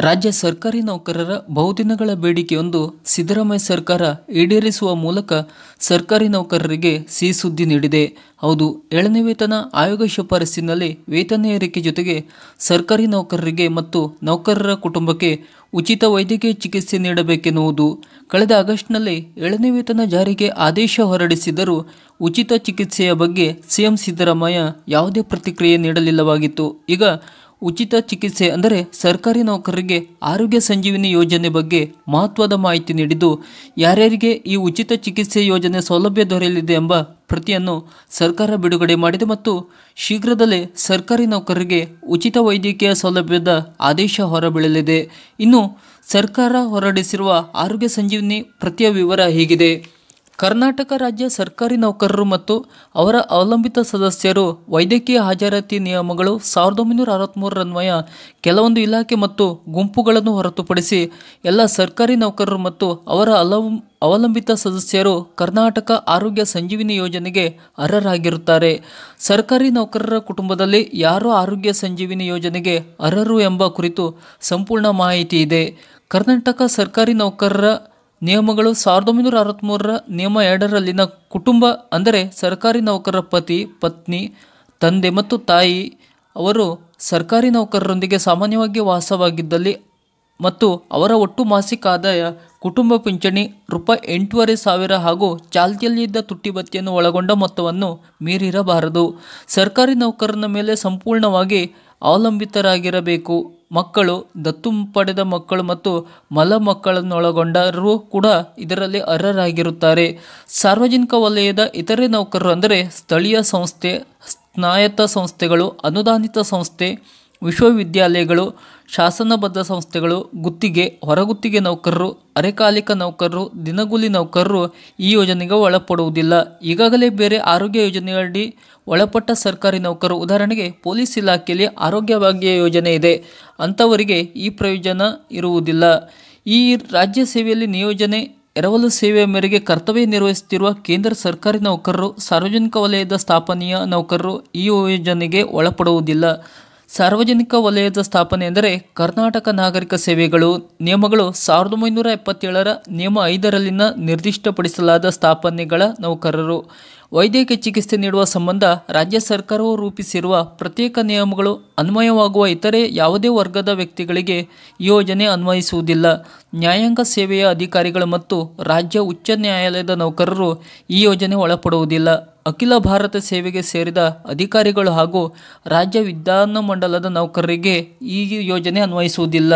ರಾಜ್ಯ ಸರ್ಕಾರಿ ನೌಕರರ ಬಹುದಿನಗಳ ಬೇಡಿಕೆಯೊಂದು ಸಿದ್ದರಾಮಯ್ಯ ಸರ್ಕಾರ ಈಡೇರಿಸುವ ಮೂಲಕ ಸರ್ಕಾರಿ ನೌಕರರಿಗೆ ಸಿಹಿ ಸುದ್ದಿ ನೀಡಿದೆ. ಹೌದು, 7ನೇ ವೇತನ ಆಯೋಗ ಶಿಫಾರಸಿನಲ್ಲಿ ವೇತನ ಏರಿಕೆ ಜೊತೆಗೆ ಸರ್ಕಾರಿ ನೌಕರರಿಗೆ ಮತ್ತು ನೌಕರರ ಕುಟುಂಬಕ್ಕೆ ಉಚಿತ ವೈದ್ಯಕೀಯ ಚಿಕಿತ್ಸೆ ನೀಡಬೇಕೆನ್ನುವುದು. ಕಳೆದ ಆಗಸ್ಟ್ನಲ್ಲಿ 7ನೇ ವೇತನ ಜಾರಿಗೆ ಆದೇಶ ಹೊರಡಿಸಿದರೂ ಉಚಿತ ಚಿಕಿತ್ಸೆಯ ಬಗ್ಗೆ ಸಿಎಂ ಸಿದ್ದರಾಮಯ್ಯ ಯಾವುದೇ ಪ್ರತಿಕ್ರಿಯೆ ನೀಡಲಿಲ್ಲವಾಗಿತ್ತು. ಈಗ ಉಚಿತ ಚಿಕಿತ್ಸೆ ಅಂದರೆ ಸರ್ಕಾರಿ ನೌಕರರಿಗೆ ಆರೋಗ್ಯ ಸಂಜೀವಿನಿ ಯೋಜನೆ ಬಗ್ಗೆ ಮಹತ್ವದ ಮಾಹಿತಿ ನೀಡಿದ್ದು, ಯಾರ್ಯಾರಿಗೆ ಈ ಉಚಿತ ಚಿಕಿತ್ಸೆ ಯೋಜನೆ ಸೌಲಭ್ಯ ದೊರೆಯಲಿದೆ ಎಂಬ ಪ್ರತಿಯನ್ನು ಸರ್ಕಾರ ಬಿಡುಗಡೆ ಮಾಡಿದೆ ಮತ್ತು ಶೀಘ್ರದಲ್ಲೇ ಸರ್ಕಾರಿ ನೌಕರರಿಗೆ ಉಚಿತ ವೈದ್ಯಕೀಯ ಸೌಲಭ್ಯದ ಆದೇಶ ಹೊರಬೀಳಲಿದೆ. ಇನ್ನು ಸರ್ಕಾರ ಹೊರಡಿಸಿರುವ ಆರೋಗ್ಯ ಸಂಜೀವಿನಿ ಪ್ರತಿಯ ವಿವರ ಹೀಗಿದೆ. ಕರ್ನಾಟಕ ರಾಜ್ಯ ಸರ್ಕಾರಿ ನೌಕರರು ಮತ್ತು ಅವರ ಅವಲಂಬಿತ ಸದಸ್ಯರು ವೈದ್ಯಕೀಯ ಹಾಜರಾತಿ ನಿಯಮಗಳು 1963 ಅನ್ವಯ ಕೆಲವೊಂದು ಇಲಾಖೆ ಮತ್ತು ಗುಂಪುಗಳನ್ನು ಹೊರತುಪಡಿಸಿ ಎಲ್ಲ ಸರ್ಕಾರಿ ನೌಕರರು ಮತ್ತು ಅವರ ಅವಲಂಬಿತ ಸದಸ್ಯರು ಕರ್ನಾಟಕ ಆರೋಗ್ಯ ಸಂಜೀವಿನಿ ಯೋಜನೆಗೆ ಅರ್ಹರಾಗಿರುತ್ತಾರೆ. ಸರ್ಕಾರಿ ನೌಕರರ ಕುಟುಂಬದಲ್ಲಿ ಯಾರು ಆರೋಗ್ಯ ಸಂಜೀವಿನಿ ಯೋಜನೆಗೆ ಅರ್ಹರು ಎಂಬ ಕುರಿತು ಸಂಪೂರ್ಣ ಮಾಹಿತಿ ಇದೆ. ಕರ್ನಾಟಕ ಸರ್ಕಾರಿ ನೌಕರರ ನಿಯಮಗಳು 1963 ನಿಯಮ 2ರಲ್ಲಿನ ಕುಟುಂಬ ಅಂದರೆ ಸರ್ಕಾರಿ ನೌಕರರ ಪತಿ, ಪತ್ನಿ, ತಂದೆ ಮತ್ತು ತಾಯಿ ಅವರು ಸರ್ಕಾರಿ ನೌಕರರೊಂದಿಗೆ ಸಾಮಾನ್ಯವಾಗಿ ವಾಸವಾಗಿದ್ದಲ್ಲಿ ಮತ್ತು ಅವರ ಒಟ್ಟು ಮಾಸಿಕ ಆದಾಯ ಕುಟುಂಬ ಪಿಂಚಣಿ ₹8,500 ಹಾಗೂ ಚಾಲ್ತಿಯಲ್ಲಿದ್ದ ತುಟ್ಟಿ ಭತ್ಯೆಯನ್ನು ಒಳಗೊಂಡ ಮೊತ್ತವನ್ನು ಮೀರಿರಬಾರದು. ಸರ್ಕಾರಿ ನೌಕರನ ಮೇಲೆ ಸಂಪೂರ್ಣವಾಗಿ ಅವಲಂಬಿತರಾಗಿರಬೇಕು. ಮಕ್ಕಳು, ದತ್ತು ಪಡೆದ ಮಕ್ಕಳು ಮತ್ತು ಮಲ ಮಕ್ಕಳನ್ನೊಳಗೊಂಡರೂ ಕೂಡ ಇದರಲ್ಲಿ ಅರ್ಹರಾಗಿರುತ್ತಾರೆ. ಸಾರ್ವಜನಿಕ ವಲಯದ ಇತರೆ ನೌಕರರು ಅಂದರೆ ಸ್ಥಳೀಯ ಸಂಸ್ಥೆ, ಸ್ನಾಯತ್ತ ಸಂಸ್ಥೆಗಳು, ಅನುದಾನಿತ ಸಂಸ್ಥೆ, ವಿಶ್ವವಿದ್ಯಾಲಯಗಳು, ಶಾಸನಬದ್ಧ ಸಂಸ್ಥೆಗಳು, ಗುತ್ತಿಗೆ, ಹೊರಗುತ್ತಿಗೆ ನೌಕರರು, ಅರೆಕಾಲಿಕ ನೌಕರರು, ದಿನಗೂಲಿ ನೌಕರರು ಈ ಯೋಜನೆಗೆ ಒಳಪಡುವುದಿಲ್ಲ. ಈಗಾಗಲೇ ಬೇರೆ ಆರೋಗ್ಯ ಯೋಜನೆಯಡಿ ಒಳಪಟ್ಟ ಸರ್ಕಾರಿ ನೌಕರರು, ಉದಾಹರಣೆಗೆ ಪೊಲೀಸ್ ಇಲಾಖೆಯಲ್ಲಿ ಆರೋಗ್ಯ ಭಾಗ್ಯ ಯೋಜನೆ ಇದೆ, ಅಂಥವರಿಗೆ ಈ ಪ್ರಯೋಜನ ಇರುವುದಿಲ್ಲ. ಈ ರಾಜ್ಯ ಸೇವೆಯಲ್ಲಿ ನಿಯೋಜನೆ ಎರವಲು ಸೇವೆಯ ಮೇರೆಗೆ ಕರ್ತವ್ಯ ನಿರ್ವಹಿಸುತ್ತಿರುವ ಕೇಂದ್ರ ಸರ್ಕಾರಿ ನೌಕರರು, ಸಾರ್ವಜನಿಕ ವಲಯದ ಸ್ಥಾಪನೆಯ ನೌಕರರು ಈ ಯೋಜನೆಗೆ ಒಳಪಡುವುದಿಲ್ಲ. ಸಾರ್ವಜನಿಕ ವಲಯದ ಸ್ಥಾಪನೆ ಎಂದರೆ ಕರ್ನಾಟಕ ನಾಗರಿಕ ಸೇವೆಗಳು ನಿಯಮಗಳು 1977ರ ನಿಯಮ 5ರಲ್ಲಿನ ನಿರ್ದಿಷ್ಟಪಡಿಸಲಾದ ಸ್ಥಾಪನೆಗಳ ನೌಕರರು. ವೈದ್ಯಕೀಯ ಚಿಕಿತ್ಸೆ ನೀಡುವ ಸಂಬಂಧ ರಾಜ್ಯ ಸರ್ಕಾರವು ರೂಪಿಸಿರುವ ಪ್ರತ್ಯೇಕ ನಿಯಮಗಳು ಅನ್ವಯವಾಗುವ ಇತರೆ ಯಾವುದೇ ವರ್ಗದ ವ್ಯಕ್ತಿಗಳಿಗೆ ಈ ಯೋಜನೆ ಅನ್ವಯಿಸುವುದಿಲ್ಲ. ನ್ಯಾಯಾಂಗ ಸೇವೆಯ ಅಧಿಕಾರಿಗಳು ಮತ್ತು ರಾಜ್ಯ ಉಚ್ಚ ನ್ಯಾಯಾಲಯದ ನೌಕರರು ಈ ಯೋಜನೆ ಒಳಪಡುವುದಿಲ್ಲ. ಅಖಿಲ ಭಾರತ ಸೇವೆಗೆ ಸೇರಿದ ಅಧಿಕಾರಿಗಳು ಹಾಗೂ ರಾಜ್ಯ ವಿಧಾನಮಂಡಲದ ನೌಕರರಿಗೆ ಈ ಯೋಜನೆ ಅನ್ವಯಿಸುವುದಿಲ್ಲ.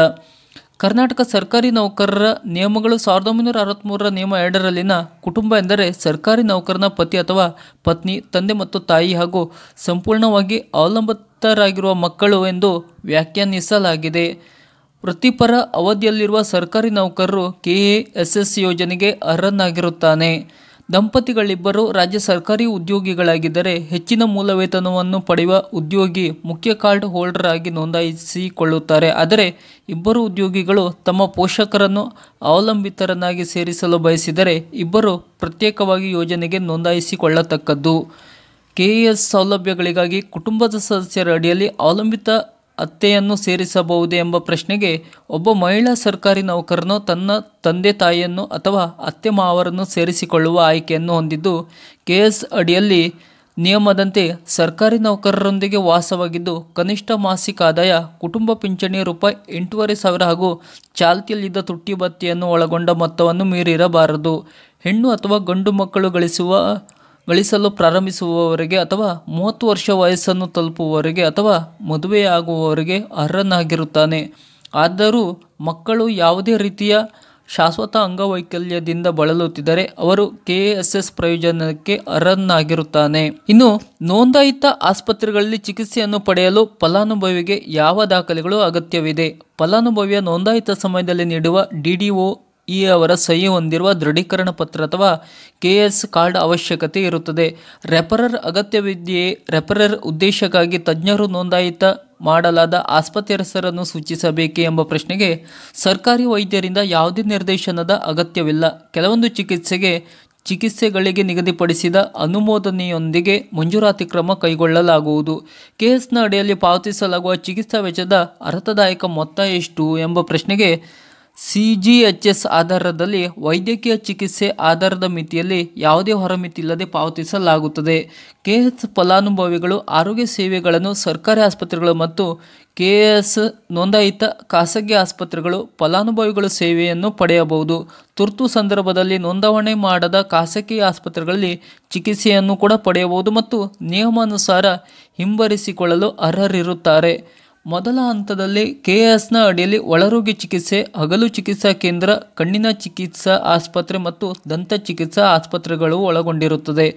ಕರ್ನಾಟಕ ಸರ್ಕಾರಿ ನೌಕರರ ನಿಯಮಗಳು 1963ರ ನಿಯಮ 2ರಲ್ಲಿನ ಕುಟುಂಬ ಎಂದರೆ ಸರ್ಕಾರಿ ನೌಕರನ ಪತಿ ಅಥವಾ ಪತ್ನಿ, ತಂದೆ ಮತ್ತು ತಾಯಿ ಹಾಗೂ ಸಂಪೂರ್ಣವಾಗಿ ಅವಲಂಬಿತರಾಗಿರುವ ಮಕ್ಕಳು ಎಂದು ವ್ಯಾಖ್ಯಾನಿಸಲಾಗಿದೆ. ವೃತ್ತಿಪರ ಅವಧಿಯಲ್ಲಿರುವ ಸರ್ಕಾರಿ ನೌಕರರು ಕೆಎಎಸ್ಎಸ್ ಯೋಜನೆಗೆ ಅರ್ಹನಾಗಿರುತ್ತಾನೆ. ದಂಪತಿಗಳಿಬ್ಬರು ರಾಜ್ಯ ಸರ್ಕಾರಿ ಉದ್ಯೋಗಿಗಳಾಗಿದ್ದರೆ ಹೆಚ್ಚಿನ ಮೂಲ ವೇತನವನ್ನು ಪಡೆಯುವ ಉದ್ಯೋಗಿ ಮುಖ್ಯ ಕಾರ್ಡ್ ಹೋಲ್ಡರ್ ಆಗಿ ನೋಂದಾಯಿಸಿಕೊಳ್ಳುತ್ತಾರೆ. ಆದರೆ ಇಬ್ಬರು ಉದ್ಯೋಗಿಗಳು ತಮ್ಮ ಪೋಷಕರನ್ನು ಅವಲಂಬಿತರನ್ನಾಗಿ ಸೇರಿಸಲು ಬಯಸಿದರೆ ಇಬ್ಬರು ಪ್ರತ್ಯೇಕವಾಗಿ ಯೋಜನೆಗೆ ನೋಂದಾಯಿಸಿಕೊಳ್ಳತಕ್ಕದ್ದು. ಕೆಎಎಸ್ ಸೌಲಭ್ಯಗಳಿಗಾಗಿ ಕುಟುಂಬದ ಸದಸ್ಯರ ಅಡಿಯಲ್ಲಿ ಅವಲಂಬಿತ ಅತ್ತೆಯನ್ನು ಸೇರಿಸಬಹುದೇ ಎಂಬ ಪ್ರಶ್ನೆಗೆ ಒಬ್ಬ ಮಹಿಳಾ ಸರ್ಕಾರಿ ನೌಕರನು ತನ್ನ ತಂದೆ ತಾಯಿಯನ್ನು ಅಥವಾ ಅತ್ತೆ ಮಾವರನ್ನು ಸೇರಿಸಿಕೊಳ್ಳುವ ಆಯ್ಕೆಯನ್ನು ಹೊಂದಿದ್ದು, ಕೆಎಸ್ ಅಡಿಯಲ್ಲಿ ನಿಯಮದಂತೆ ಸರ್ಕಾರಿ ನೌಕರರೊಂದಿಗೆ ವಾಸವಾಗಿದ್ದು ಕನಿಷ್ಠ ಮಾಸಿಕ ಆದಾಯ ಕುಟುಂಬ ಪಿಂಚಣಿ ₹8,500 ಹಾಗೂ ಚಾಲ್ತಿಯಲ್ಲಿದ್ದ ತುಟ್ಟಿ ಭತ್ಯೆಯನ್ನು ಒಳಗೊಂಡ ಮೊತ್ತವನ್ನು ಮೀರಿರಬಾರದು. ಹೆಣ್ಣು ಅಥವಾ ಗಂಡು ಮಕ್ಕಳು ಗಳಿಸಲು ಪ್ರಾರಂಭಿಸುವವರೆಗೆ ಅಥವಾ 30 ವರ್ಷ ವಯಸ್ಸನ್ನು ತಲುಪುವವರೆಗೆ ಅಥವಾ ಮದುವೆಯಾಗುವವರೆಗೆ ಅರ್ಹನಾಗಿರುತ್ತಾನೆ. ಆದರೂ ಮಕ್ಕಳು ಯಾವುದೇ ರೀತಿಯ ಶಾಶ್ವತ ಅಂಗವೈಕಲ್ಯದಿಂದ ಬಳಲುತ್ತಿದ್ದರೆ ಅವರು ಕೆಎಎಸ್ಎಸ್ ಪ್ರಯೋಜನಕ್ಕೆ ಅರ್ಹನಾಗಿರುತ್ತಾನೆ. ಇನ್ನು ನೋಂದಾಯಿತ ಆಸ್ಪತ್ರೆಗಳಲ್ಲಿ ಚಿಕಿತ್ಸೆಯನ್ನು ಪಡೆಯಲು ಫಲಾನುಭವಿಗೆ ಯಾವ ದಾಖಲೆಗಳು ಅಗತ್ಯವಿದೆ? ಫಲಾನುಭವಿಯ ನೋಂದಾಯಿತ ಸಮಯದಲ್ಲಿ ನೀಡುವ ಡಿಡಿಒ ಅವರ ಸಹಿ ಹೊಂದಿರುವ ದೃಢೀಕರಣ ಪತ್ರ ಅಥವಾ ಕೆಎಸ್ ಕಾರ್ಡ್ ಅವಶ್ಯಕತೆ ಇರುತ್ತದೆ. ರೆಫರರ್ ಅಗತ್ಯವಿದೆಯೇ? ರೆಫರರ್ ಉದ್ದೇಶಕ್ಕಾಗಿ ತಜ್ಞರು ನೋಂದಾಯಿತ ಮಾಡಲಾದ ಆಸ್ಪತ್ರೆ ಹೆಸರನ್ನು ಸೂಚಿಸಬೇಕೇ ಎಂಬ ಪ್ರಶ್ನೆಗೆ ಸರ್ಕಾರಿ ವೈದ್ಯರಿಂದ ಯಾವುದೇ ನಿರ್ದೇಶನದ ಅಗತ್ಯವಿಲ್ಲ. ಕೆಲವೊಂದು ಚಿಕಿತ್ಸೆಗೆ ಚಿಕಿತ್ಸೆಗಳಿಗೆ ನಿಗದಿಪಡಿಸಿದ ಅನುಮೋದನೆಯೊಂದಿಗೆ ಮಂಜೂರಾತಿ ಕ್ರಮ ಕೈಗೊಳ್ಳಲಾಗುವುದು. ಕೆಎಸ್ನ ಅಡಿಯಲ್ಲಿ ಪಾವತಿಸಲಾಗುವ ಚಿಕಿತ್ಸಾ ವೆಚ್ಚದ ಅರ್ಥದಾಯಕ ಮೊತ್ತ ಎಷ್ಟು ಎಂಬ ಪ್ರಶ್ನೆಗೆ CGHS ಆಧಾರದಲ್ಲಿ ವೈದ್ಯಕೀಯ ಚಿಕಿತ್ಸೆ ಆಧಾರದ ಮಿತಿಯಲ್ಲಿ ಯಾವುದೇ ಹೊರಮಿತಿ ಇಲ್ಲದೆ ಪಾವತಿಸಲಾಗುತ್ತದೆ. ಕೆಎಸ್ ಫಲಾನುಭವಿಗಳು ಆರೋಗ್ಯ ಸೇವೆಗಳನ್ನು ಸರ್ಕಾರಿ ಆಸ್ಪತ್ರೆಗಳು ಮತ್ತು ಕೆಎಸ್ ನೋಂದಾಯಿತ ಖಾಸಗಿ ಆಸ್ಪತ್ರೆಗಳು ಫಲಾನುಭವಿಗಳು ಸೇವೆಯನ್ನು ಪಡೆಯಬಹುದು. ತುರ್ತು ಸಂದರ್ಭದಲ್ಲಿ ನೋಂದಣಿ ಮಾಡದ ಖಾಸಗಿ ಆಸ್ಪತ್ರೆಗಳಲ್ಲಿ ಚಿಕಿತ್ಸೆಯನ್ನು ಕೂಡ ಪಡೆಯಬಹುದು ಮತ್ತು ನಿಯಮಾನುಸಾರ ಹಿಂಬರಿಸಿಕೊಳ್ಳಲು ಅರ್ಹರಿರುತ್ತಾರೆ. ಮೊದಲ ಹಂತದಲ್ಲಿ ಕೆಎಸ್ನ ಅಡಿಯಲ್ಲಿ ಒಳರೋಗಿ ಚಿಕಿತ್ಸೆ, ಹಗಲು ಚಿಕಿತ್ಸಾ ಕೇಂದ್ರ, ಕಣ್ಣಿನ ಚಿಕಿತ್ಸಾ ಆಸ್ಪತ್ರೆ ಮತ್ತು ದಂತ ಚಿಕಿತ್ಸಾ ಆಸ್ಪತ್ರೆಗಳು ಒಳಗೊಂಡಿರುತ್ತದೆ.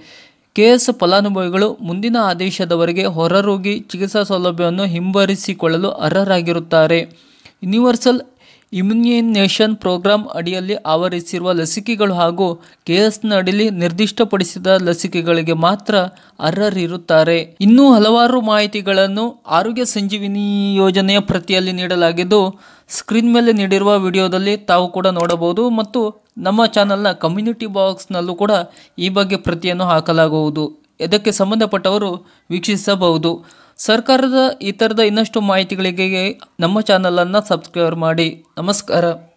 ಕೆಎಸ್ ಫಲಾನುಭವಿಗಳು ಮುಂದಿನ ಆದೇಶದವರೆಗೆ ಹೊರರೋಗಿ ಚಿಕಿತ್ಸಾ ಸೌಲಭ್ಯವನ್ನು ಹಿಂಬರಿಸಿಕೊಳ್ಳಲು ಅರ್ಹರಾಗಿರುತ್ತಾರೆ. ಯೂನಿವರ್ಸಲ್ ಇಮ್ಯುನೇಷನ್ ಪ್ರೋಗ್ರಾಂ ಅಡಿಯಲ್ಲಿ ಆವರಿಸಿರುವ ಲಸಿಕೆಗಳು ಹಾಗೂ ಕೆಎಸ್ನ ಅಡಿಯಲ್ಲಿ ನಿರ್ದಿಷ್ಟಪಡಿಸಿದ ಲಸಿಕೆಗಳಿಗೆ ಮಾತ್ರ ಅರ್ಹರಿರುತ್ತಾರೆ. ಇನ್ನೂ ಹಲವಾರು ಮಾಹಿತಿಗಳನ್ನು ಆರೋಗ್ಯ ಸಂಜೀವಿನಿ ಯೋಜನೆಯ ಪ್ರತಿಯಲ್ಲಿ ನೀಡಲಾಗಿದ್ದು, ಸ್ಕ್ರೀನ್ ಮೇಲೆ ನೀಡಿರುವ ವಿಡಿಯೋದಲ್ಲಿ ತಾವು ಕೂಡ ನೋಡಬಹುದು ಮತ್ತು ನಮ್ಮ ಚಾನಲ್ನ ಕಮ್ಯುನಿಟಿ ಬಾಕ್ಸ್ನಲ್ಲೂ ಕೂಡ ಈ ಬಗ್ಗೆ ಪ್ರತಿಯನ್ನು ಹಾಕಲಾಗುವುದು. ಇದಕ್ಕೆ ಸಂಬಂಧಪಟ್ಟವರು ವೀಕ್ಷಿಸಬಹುದು. ಸರ್ಕಾರದ ಈ ಥರದ ಇನ್ನಷ್ಟು ಮಾಹಿತಿಗಳಿಗೆ ನಮ್ಮ ಚಾನಲನ್ನು ಸಬ್ಸ್ಕ್ರೈಬ್ ಮಾಡಿ. ನಮಸ್ಕಾರ.